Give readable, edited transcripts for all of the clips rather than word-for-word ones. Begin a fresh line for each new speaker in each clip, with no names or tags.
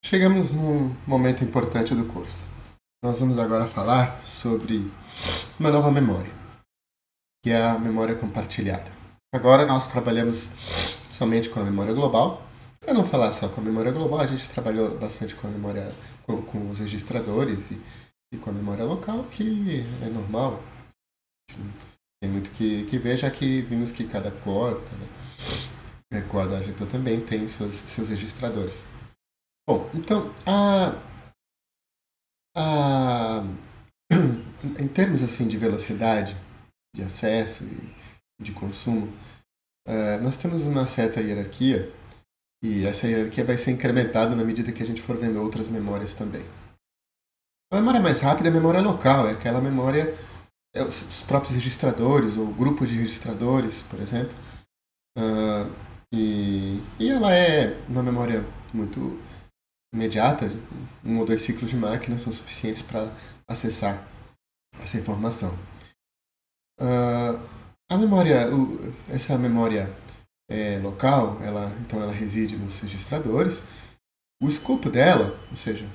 Chegamos num momento importante do curso. Nós vamos agora falar sobre uma nova memória, que é a memória compartilhada. Agora nós trabalhamos somente com a memória global. Para não falar só com a memória global, a gente trabalhou bastante com a memória com os registradores e com a memória local, que é normal. Tem muito que ver, já que vimos que cada core da GPU também tem seus registradores. Bom, então, a, em termos assim de velocidade de acesso e de consumo, nós temos uma certa hierarquia e essa hierarquia vai ser incrementada na medida que a gente for vendo outras memórias também. A memória mais rápida é a memória local, é aquela memória, os próprios registradores ou grupos de registradores, por exemplo, e ela é uma memória muito imediata, 1 ou 2 ciclos de máquina são suficientes para acessar essa informação. Essa memória local, então ela reside nos registradores. O escopo dela, ou seja,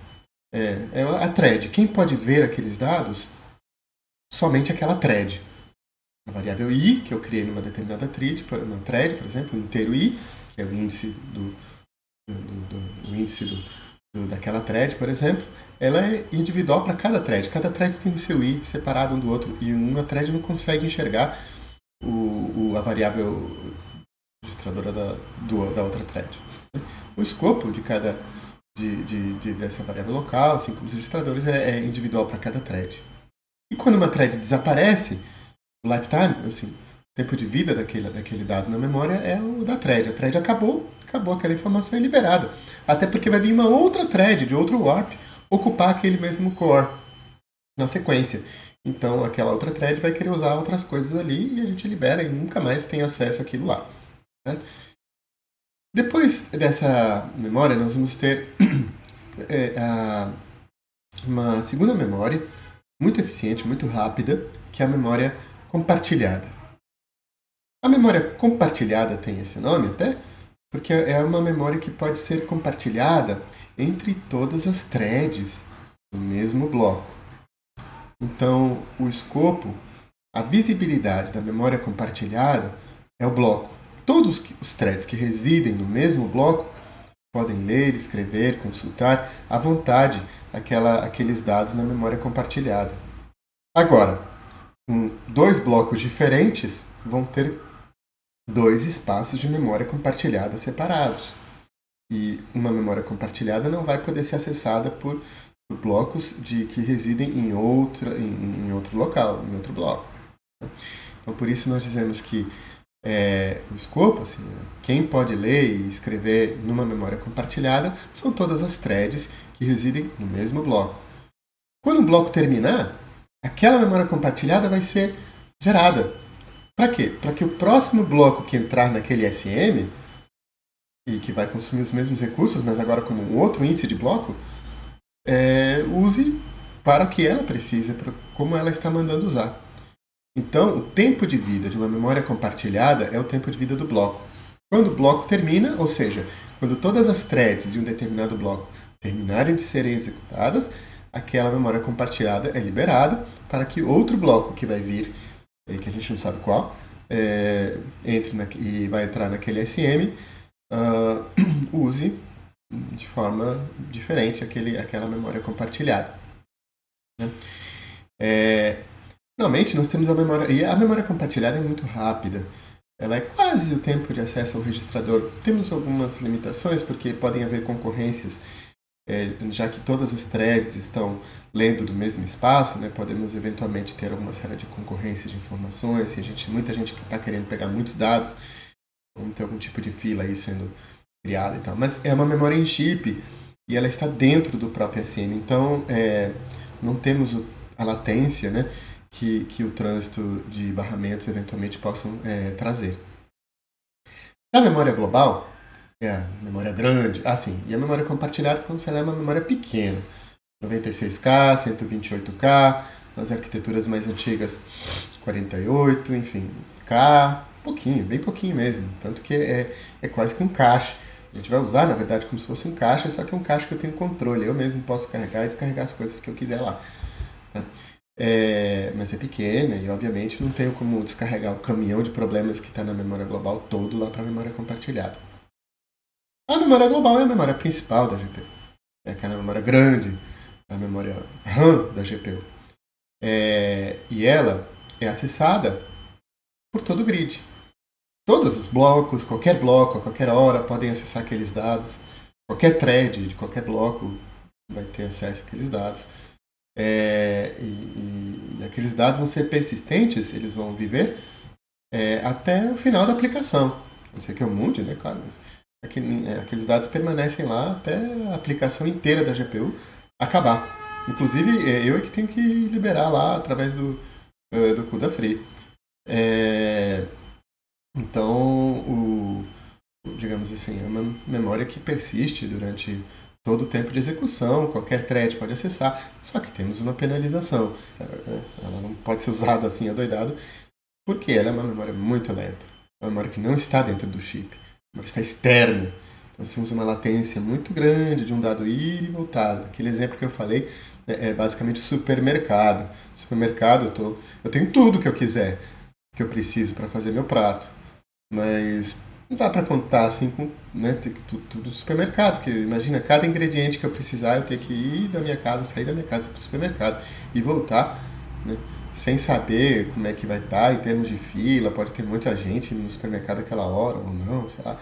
é a thread. Quem pode ver aqueles dados? Somente aquela thread. A variável i, que eu criei numa determinada thread, por exemplo, o inteiro i, que é o índice daquela thread, por exemplo, ela é individual para cada thread. Cada thread tem o seu i separado um do outro e uma thread não consegue enxergar a variável registradora da outra thread. O escopo dessa variável local, assim como os registradores, é individual para cada thread. E quando uma thread desaparece, o lifetime, assim, o tempo de vida daquele dado na memória é o da thread. A thread acabou aquela informação é liberada. Até porque vai vir uma outra thread de outro warp ocupar aquele mesmo core na sequência. Então aquela outra thread vai querer usar outras coisas ali e a gente libera e nunca mais tem acesso àquilo lá. Né? Depois dessa memória, nós vamos ter uma segunda memória muito eficiente, muito rápida, que é a memória compartilhada. A memória compartilhada tem esse nome até porque é uma memória que pode ser compartilhada entre todas as threads do mesmo bloco. Então, o escopo, a visibilidade da memória compartilhada é o bloco. Todos os threads que residem no mesmo bloco podem ler, escrever, consultar à vontade aqueles dados na memória compartilhada. Agora, 2 blocos diferentes vão ter 2 espaços de memória compartilhada separados. E uma memória compartilhada não vai poder ser acessada por blocos que residem em outro local, em outro bloco. Então, por isso nós dizemos que o escopo, assim, quem pode ler e escrever numa memória compartilhada são todas as threads que residem no mesmo bloco. Quando um bloco terminar, aquela memória compartilhada vai ser zerada. Para quê? Para que o próximo bloco que entrar naquele SM, e que vai consumir os mesmos recursos, mas agora como um outro índice de bloco, use para o que ela precisa, para como ela está mandando usar. Então, o tempo de vida de uma memória compartilhada é o tempo de vida do bloco. Quando o bloco termina, ou seja, quando todas as threads de um determinado bloco terminarem de serem executadas, aquela memória compartilhada é liberada para que outro bloco que vai vir, que a gente não sabe qual, entre e vai entrar naquele SM, use de forma diferente aquela memória compartilhada. Né? Finalmente, nós temos a memória, e a memória compartilhada é muito rápida. Ela é quase o tempo de acesso ao registrador. Temos algumas limitações, porque podem haver concorrências, já que todas as threads estão lendo do mesmo espaço, né, podemos eventualmente ter alguma série de concorrência de informações, e muita gente que está querendo pegar muitos dados, vamos ter algum tipo de fila aí sendo criada e tal. Mas é uma memória em chip, e ela está dentro do próprio SM, então não temos a latência, né, que o trânsito de barramentos eventualmente possam trazer. Na memória global, a memória grande, e a memória compartilhada como se ela é uma memória pequena, 96K, 128K, nas arquiteturas mais antigas 48, enfim, K, pouquinho, bem pouquinho mesmo, tanto que é quase que um cache A gente vai usar, na verdade, como se fosse um caixa, só que é um caixa que eu tenho controle. Eu mesmo posso carregar e descarregar as coisas que eu quiser lá. Né? Mas é pequena e, obviamente, não tenho como descarregar o caminhão de problemas que está na memória global todo lá para a memória compartilhada. A memória global é a memória principal da GPU. É aquela memória grande, a memória RAM da GPU. E ela é acessada por todo o grid. Todos os blocos, qualquer bloco, a qualquer hora, podem acessar aqueles dados. Qualquer thread de qualquer bloco vai ter acesso àqueles dados. E aqueles dados vão ser persistentes, eles vão viver até o final da aplicação. Não sei que eu mude, né, claro, mas aqueles dados permanecem lá até a aplicação inteira da GPU acabar. Inclusive, eu é que tenho que liberar lá através do CUDA Free. Então, digamos assim, é uma memória que persiste durante todo o tempo de execução, qualquer thread pode acessar, só que temos uma penalização. Ela não pode ser usada assim adoidado, porque ela é uma memória muito lenta. Uma memória que não está dentro do chip, a memória está externa. Então, nós temos uma latência muito grande de um dado ir e voltar. Aquele exemplo que eu falei é basicamente o supermercado. No supermercado eu tenho tudo que eu quiser, que eu preciso para fazer meu prato. Mas não dá para contar assim com tudo do supermercado, porque imagina, cada ingrediente que eu precisar, eu ter que ir da minha casa, sair da minha casa para o supermercado e voltar, né, sem saber como é que vai estar em termos de fila, pode ter muita gente no supermercado aquela hora ou não, sei lá.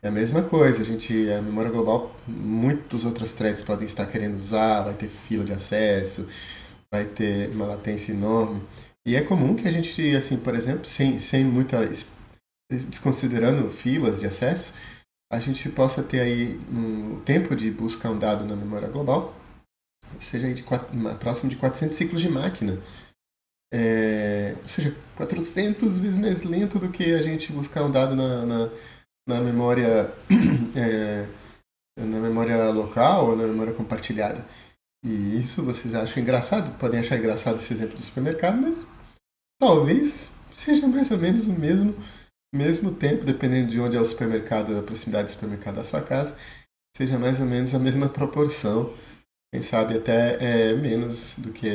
É a mesma coisa, a memória global, muitas outras threads podem estar querendo usar, vai ter fila de acesso, vai ter uma latência enorme. E é comum que a gente, assim, por exemplo, sem muita desconsiderando filas de acesso, a gente possa ter aí um tempo de buscar um dado na memória global, seja aí próximo de 400 ciclos de máquina. Ou seja, 400 vezes mais lento do que a gente buscar um dado na memória na memória local ou na memória compartilhada. E isso vocês acham engraçado? Podem achar engraçado esse exemplo do supermercado, mas talvez seja mais ou menos o mesmo tempo, dependendo de onde é o supermercado, a proximidade do supermercado da sua casa, seja mais ou menos a mesma proporção, quem sabe até menos do que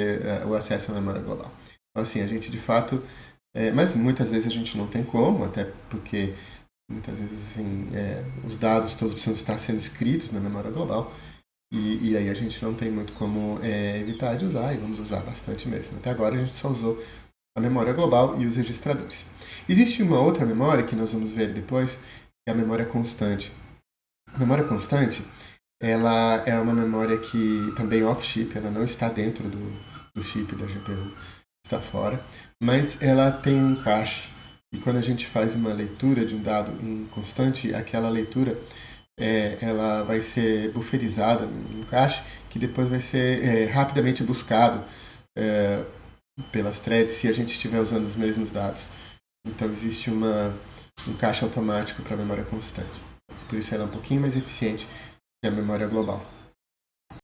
o acesso à memória global. Então, assim, a gente de fato, mas muitas vezes a gente não tem como, até porque muitas vezes assim, os dados todos precisam estar sendo escritos na memória global, e aí a gente não tem muito como evitar de usar, e vamos usar bastante mesmo. Até agora a gente só usou a memória global e os registradores. Existe uma outra memória que nós vamos ver depois, que é a memória constante. A memória constante, ela é uma memória que também off-chip, ela não está dentro do chip da GPU, está fora, mas ela tem um cache. E quando a gente faz uma leitura de um dado em constante, aquela leitura ela vai ser bufferizada no cache, que depois vai ser rapidamente buscado pelas threads se a gente estiver usando os mesmos dados. Então existe um cache automático para a memória constante. Por isso ela é um pouquinho mais eficiente que a memória global.